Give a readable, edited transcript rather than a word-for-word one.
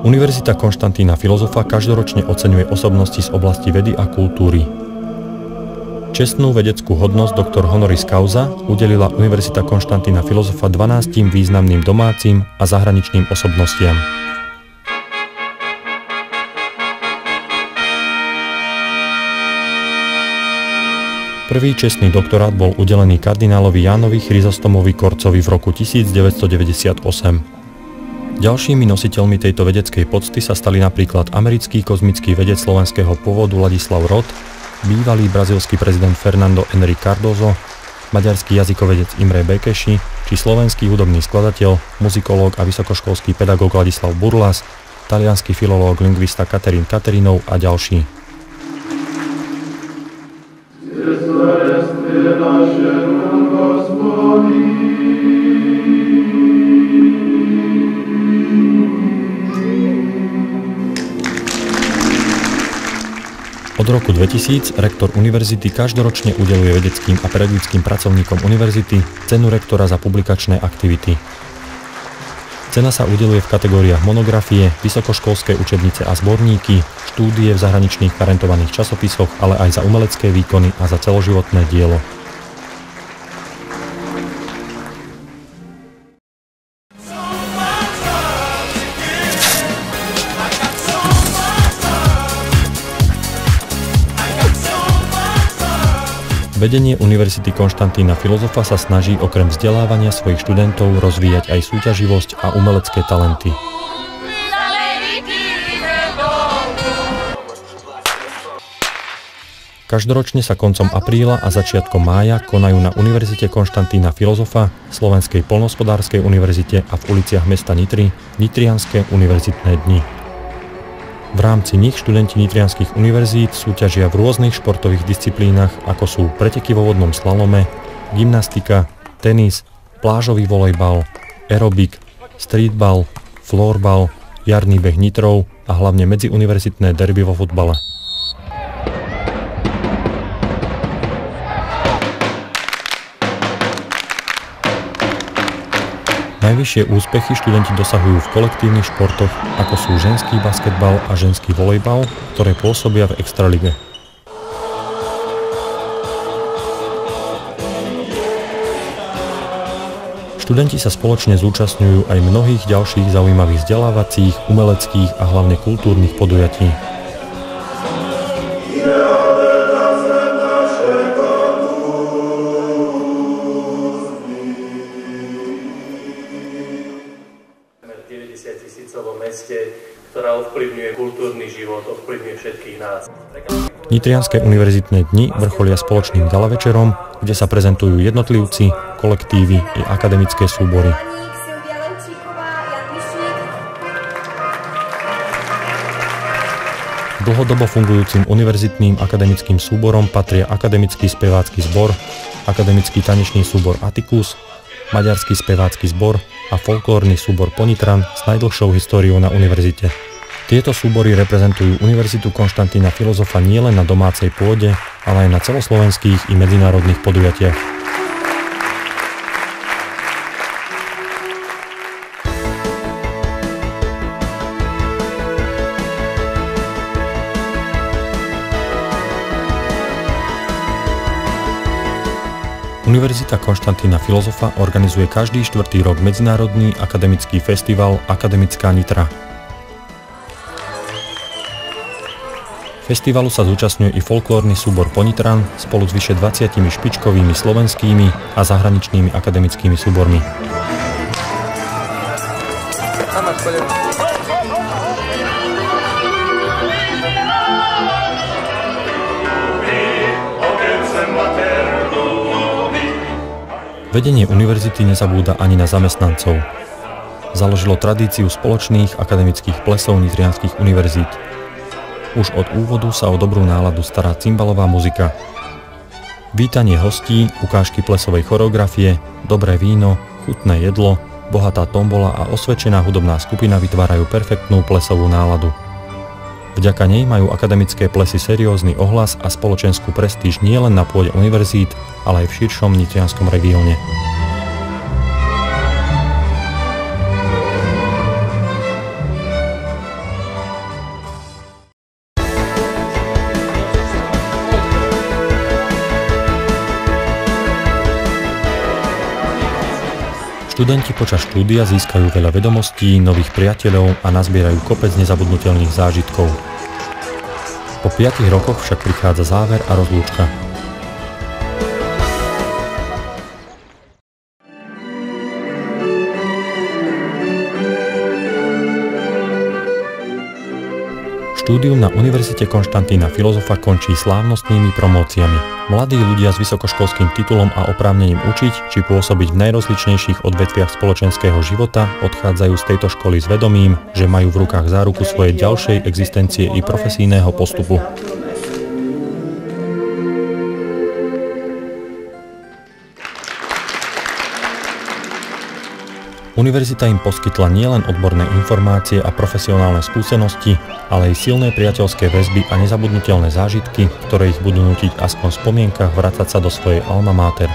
Univerzita Konštantína Filozofa každoročne oceňuje osobnosti z oblasti vedy a kultúry. Čestnú vedeckú hodnosť doktor honoris causa udelila Univerzita Konštantína Filozofa 12 významným domácim a zahraničným osobnostiam. Prvý čestný doktorát bol udelený kardinálovi Jánovi Chryzostomovi Korcovi v roku 1998. Ďalšími nositeľmi tejto vedeckej pocty sa stali napríklad americký kozmický vedec slovenského pôvodu Ladislav Rod, bývalý brazílsky prezident Fernando Henrique Cardoso, maďarský jazykovedec Imre Békeši či slovenský hudobný skladateľ, muzikológ a vysokoškolský pedagóg Ladislav Burlas, taliansky filológ, lingvista Katerín Katerinov a ďalší. Od roku 2000 rektor univerzity každoročne udeľuje vedeckým a pedagogickým pracovníkom univerzity cenu rektora za publikačné aktivity. Cena sa udeľuje v kategóriách monografie, vysokoškolské učebnice a zborníky, štúdie v zahraničných parentovaných časopisoch, ale aj za umelecké výkony a za celoživotné dielo. Vedenie Univerzity Konštantína Filozofa sa snaží okrem vzdelávania svojich študentov rozvíjať aj súťaživosť a umelecké talenty. Každoročne sa koncom apríla a začiatkom mája konajú na Univerzite Konštantína Filozofa, Slovenskej poľnohospodárskej univerzite a v uliciach mesta Nitry Nitrianske univerzitné dni. V rámci nich študenti nitrianskych univerzít súťažia v rôznych športových disciplínach, ako sú preteky vo vodnom slalome, gymnastika, tenis, plážový volejbal, aerobik, streetball, floorball, jarný beh Nitrov a hlavne medziuniverzitné derby vo futbale. Najvyššie úspechy študenti dosahujú v kolektívnych športoch, ako sú ženský basketbal a ženský volejbal, ktoré pôsobia v extralige. Študenti sa spoločne zúčastňujú aj mnohých ďalších zaujímavých vzdelávacích, umeleckých a hlavne kultúrnych podujatí. Ktorá ovplyvňuje kultúrny život, ovplyvňuje všetkých nás. Nitrianske univerzitné dni vrcholia spoločným gala večerom, kde sa prezentujú jednotlivci, kolektívy i akademické súbory. Dlhodobo fungujúcim univerzitným akademickým súborom patria akademický spevácky zbor, akademický tanečný súbor Atticus, maďarský spevácky zbor a folklórny súbor Ponitran s najdlhšou históriou na univerzite. Tieto súbory reprezentujú Univerzitu Konštantína Filozofa nielen na domácej pôde, ale aj na celoslovenských i medzinárodných podujatiach. Univerzita Konštantína Filozofa organizuje každý štvrtý rok medzinárodný akademický festival Akademická Nitra. Festivalu sa zúčastňuje i folklórny súbor Ponitran spolu s vyše 20 špičkovými slovenskými a zahraničnými akademickými súbormi. Vedenie univerzity nezabúda ani na zamestnancov. Založilo tradíciu spoločných akademických plesov nitrianskych univerzít. Už od úvodu sa o dobrú náladu stará cymbalová muzika. Vítanie hostí, ukážky plesovej choreografie, dobré víno, chutné jedlo, bohatá tombola a osvedčená hudobná skupina vytvárajú perfektnú plesovú náladu. Vďaka nej majú akademické plesy seriózny ohlas a spoločenskú prestíž nielen na pôde univerzít, ale aj v širšom nitrianskom regióne. Študenti počas štúdia získajú veľa vedomostí, nových priateľov a nazbierajú kopec nezabudnutelných zážitkov. Po 5 rokoch však prichádza záver a rozlúčka. Štúdium na Univerzite Konštantína Filozofa končí slávnostnými promóciami. Mladí ľudia s vysokoškolským titulom a oprávnením učiť či pôsobiť v najrozličnejších odvetviach spoločenského života odchádzajú z tejto školy s vedomím, že majú v rukách záruku svojej ďalšej existencie i profesijného postupu. Univerzita im poskytla nielen odborné informácie a profesionálne skúsenosti, ale aj silné priateľské väzby a nezabudnutelné zážitky, ktoré ich budú nútiť aspoň v spomienkach vracať sa do svojej alma mater.